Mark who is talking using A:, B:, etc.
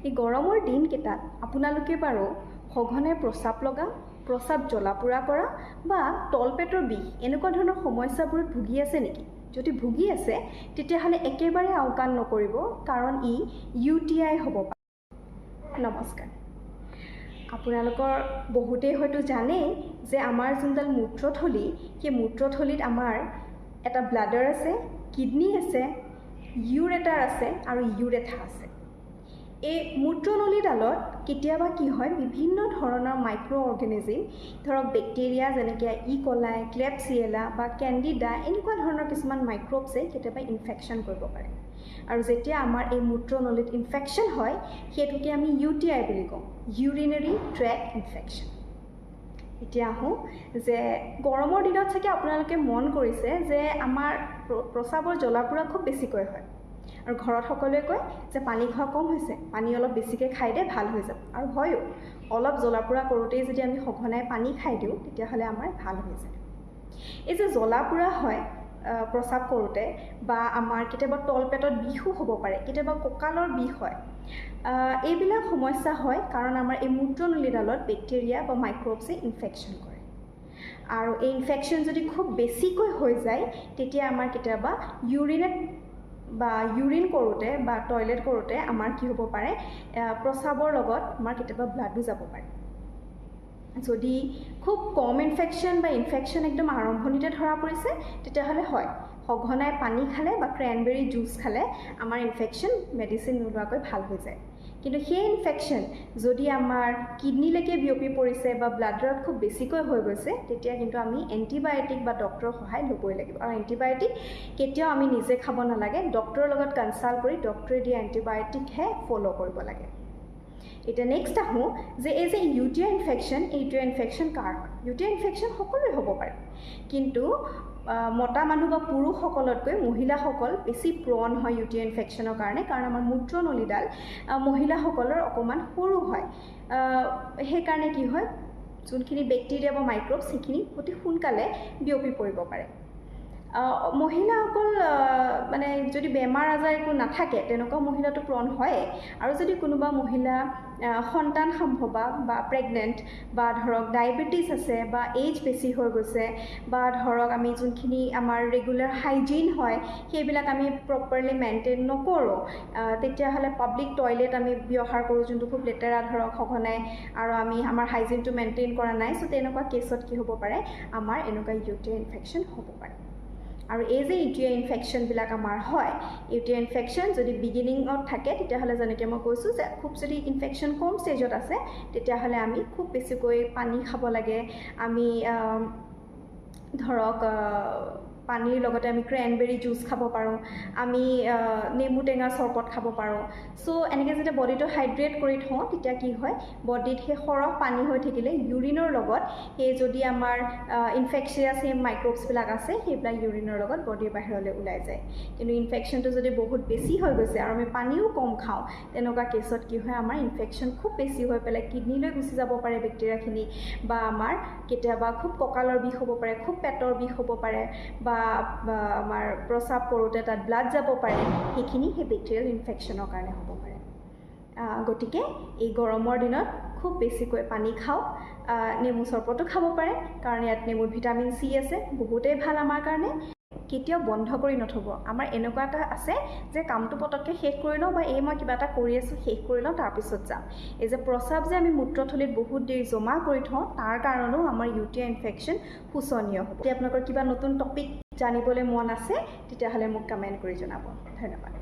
A: এই গৰমৰ দিনকেইটাত আপোনালোকে বাৰু সঘনে প্ৰস্ৰাৱ লগা, প্ৰস্ৰাৱ জ্বলা-পোৰা কৰা বা তলপেটৰ বিষ এনেকুৱা ধৰণৰ সমস্যাবোৰত ভুগি আছে নেকি? যদি ভুগি আছে তেতিয়াহ'লে একেবাৰে আওকাণ নকৰিব, কাৰণ ই UTI হ'ব পাৰে। নমস্কাৰ। আপোনালোকৰ বহুতেই হয়তো জানেই যে আমাৰ যোনডাল মূত্ৰথলী, সেই মূত্ৰথলীত আমাৰ এটা ব্লাডাৰ আছে, কিডনী আছে, ইউৰেটাৰ আছে আৰু ইউৰেথা আছে। এই মূত্ৰনলীডালত কেতিয়াবা কি হয়, বিভিন্ন ধৰণৰ মাইক্ৰ' অৰ্গেনিজিম, ধৰক বেক্টেৰিয়া যেনেকৈ ইকলাই, ক্লেপচিয়েলা বা কেণ্ডিডা এনেকুৱা ধৰণৰ কিছুমান মাইক্ৰ'বছে কেতিয়াবা ইনফেকশ্যন কৰিব পাৰে। আৰু যেতিয়া আমাৰ এই মূত্ৰনলীত ইনফেকশ্যন হয় সেইটোকে আমি UTI বুলি কওঁ, ইউৰিনেৰী ট্ৰেক্ট ইনফেকশ্যন। এতিয়া আহোঁ যে গৰমৰ দিনত চাগে আপোনালোকে মন কৰিছে যে আমাৰ প্ৰস্ৰাৱৰ জ্বলা-পোৰা খুব বেছিকৈ হয় আৰু ঘৰত সকলোৱে কয় যে পানী খোৱা কম হৈছে, পানী অলপ বেছিকৈ খাই দে ভাল হৈ যাব। আৰু হয়ো, অলপ জ্বলা-পোৰা কৰোঁতেই যদি আমি সঘনাই পানী খাই দিওঁ তেতিয়াহ'লে আমাৰ ভাল হৈ যায়। এই যে জ্বলা-পোৰা হয় প্ৰস্ৰাৱ কৰোঁতে, বা আমাৰ কেতিয়াবা তলপেটত বিষো হ'ব পাৰে, কেতিয়াবা কঁকালৰ বিষ হয়, এইবিলাক সমস্যা হয় কাৰণ আমাৰ এই মূত্ৰনলীডালত বেক্টেৰিয়া বা মাইক্ৰ'বছে ইনফেকশ্যন কৰে। আৰু এই ইনফেকশ্যন যদি খুব বেছিকৈ হৈ যায় তেতিয়া আমাৰ কেতিয়াবা ইউৰিন কৰোঁতে বা টয়লেট কৰোঁতে আমাৰ কি হ'ব পাৰে, প্ৰস্ৰাৱৰ লগত আমাৰ কেতিয়াবা ব্লাডো যাব পাৰে। যদি খুব কম ইনফেকশ্যন বা ইনফেকশ্যন একদম আৰম্ভণিতে ধৰা পৰিছে তেতিয়াহ'লে হয়, সঘনাই পানী খালে বা ক্ৰেনবেৰী জুচ খালে আমাৰ ইনফেকশ্যন মেডিচিন নোলোৱাকৈ ভাল হৈ যায়। কিন্তু সেই ইনফেকশ্যন যদি আমাৰ কিডনীলৈকে বিয়পি পৰিছে বা ব্লাডাৰত খুব বেছিকৈ হৈ গৈছে তেতিয়া কিন্তু আমি এণ্টিবায়'টিক বা ডক্টৰৰ সহায় ল'বই লাগিব। আৰু এণ্টিবায়'টিক কেতিয়াও আমি নিজে খাব নালাগে, ডক্টৰৰ লগত কনচাল্ট কৰি ডক্টৰে দিয়া এণ্টিবায়'টিকহে ফ'ল' কৰিব লাগে। এতিয়া নেক্সট আহোঁ যে এই যে UTI ইনফেকশ্যন, এই UTI ইনফেকশ্যন কাৰ হয়? UTI ইনফেকশ্যন সকলোৰে হ'ব পাৰে, কিন্তু মতা মানুহ বা পুৰুষসকলতকৈ মহিলাসকল বেছি প্ৰ'ন হয় UTI ইনফেকশ্যনৰ কাৰণে, কাৰণ আমাৰ মূত্ৰনলীডাল মহিলাসকলৰ অকণমান সৰু হয়। সেইকাৰণে কি হয়, যোনখিনি বেক্টেৰিয়া বা মাইক্ৰ'বছ সেইখিনি অতি সোনকালে বিয়পি পৰিব পাৰে। মহিলাসকল মানে যদি বেমাৰ আজাৰ একো নাথাকে তেনেকুৱা মহিলাটো প্ৰ'ন হয়ে। আৰু যদি কোনোবা মহিলা সন্তান সম্ভৱা বা প্ৰেগনেণ্ট বা ধৰক ডায়েবেটিছ আছে বা এইজ বেছি হৈ গৈছে বা ধৰক আমি যোনখিনি আমাৰ ৰেগুলাৰ হাইজিন হয় সেইবিলাক আমি প্ৰপাৰলি মেইনটেইন নকৰোঁ, তেতিয়াহ'লে পাব্লিক টয়লেট আমি ব্যৱহাৰ কৰোঁ যোনটো খুব লেতেৰা ধৰক সঘনাই, আৰু আমি আমাৰ হাইজিনটো মেইনটেইন কৰা নাই। চ' তেনেকুৱা কেছত কি হ'ব পাৰে, আমাৰ এনেকুৱা UTI ইনফেকশ্যন হ'ব পাৰে। আৰু এই যে UTI ইনফেকশ্যনবিলাক আমাৰ হয়, UTI ইনফেকশ্যন যদি বিগিনিঙত থাকে তেতিয়াহ'লে যেনেকৈ মই কৈছোঁ যে খুব যদি ইনফেকশ্যন কম ষ্টেজত আছে তেতিয়াহ'লে আমি খুব বেছিকৈ পানী খাব লাগে। আমি ধৰক পানীৰ লগতে আমি ক্ৰেনবেৰী জুচ খাব পাৰোঁ, আমি নেমু টেঙা চৰবত খাব পাৰোঁ। চ' এনেকৈ যেতিয়া বডিটো হাইড্ৰেট কৰি থওঁ তেতিয়া কি হয়, বডিত সেই সৰহ পানী হৈ থাকিলে ইউৰিনৰ লগত সেই যদি আমাৰ ইনফেকচিয়াছ সেই মাইক্ৰ'বছবিলাক আছে সেইবিলাক ইউৰিনৰ লগত বডিৰ বাহিৰলৈ ওলাই যায়। কিন্তু ইনফেকশ্যনটো যদি বহুত বেছি হৈ গৈছে আৰু আমি পানীও কম খাওঁ, তেনেকুৱা কেছত কি হয়, আমাৰ ইনফেকশ্যন খুব বেছি হৈ পেলাই কিডনীলৈ গুচি যাব পাৰে বেক্টেৰিয়াখিনি, বা আমাৰ কেতিয়াবা খুব কঁকালৰ বিষ হ'ব পাৰে, খুব পেটৰ বিষ হ'ব পাৰে, বা আমাৰ প্ৰস্ৰাৱ কৰোঁতে তাত ব্লাড যাব পাৰে, সেইখিনি সেই বেক্টেৰিয়েল ইনফেকশ্যনৰ কাৰণে হ'ব পাৰে। গতিকে এই গৰমৰ দিনত খুব বেছিকৈ পানী খাওক, নেমু চৰবতো খাব পাৰে কাৰণ ইয়াত নেমুত ভিটামিন C আছে, বহুতেই ভাল আমাৰ কাৰণে। কেতিয়াও বন্ধ কৰি নথ'ব। আমাৰ এনেকুৱা এটা আছে যে কামটো পটককৈ শেষ কৰি লওঁ, বা মই কিবা এটা কৰি আছোঁ শেষ কৰি লওঁ তাৰপিছত যাম। এই যে প্ৰস্ৰাৱ যে আমি মূত্ৰথলীত বহুত দেৰি জমা কৰি থওঁ তাৰ কাৰণেও আমাৰ UTI ইনফেকশ্যন শোচনীয় হ'ব। যদি আপোনালোকৰ কিবা নতুন টপিক জানিবলৈ মন আছে তেতিয়াহ'লে মোক কমেণ্ট কৰি জনাব। ধন্যবাদ।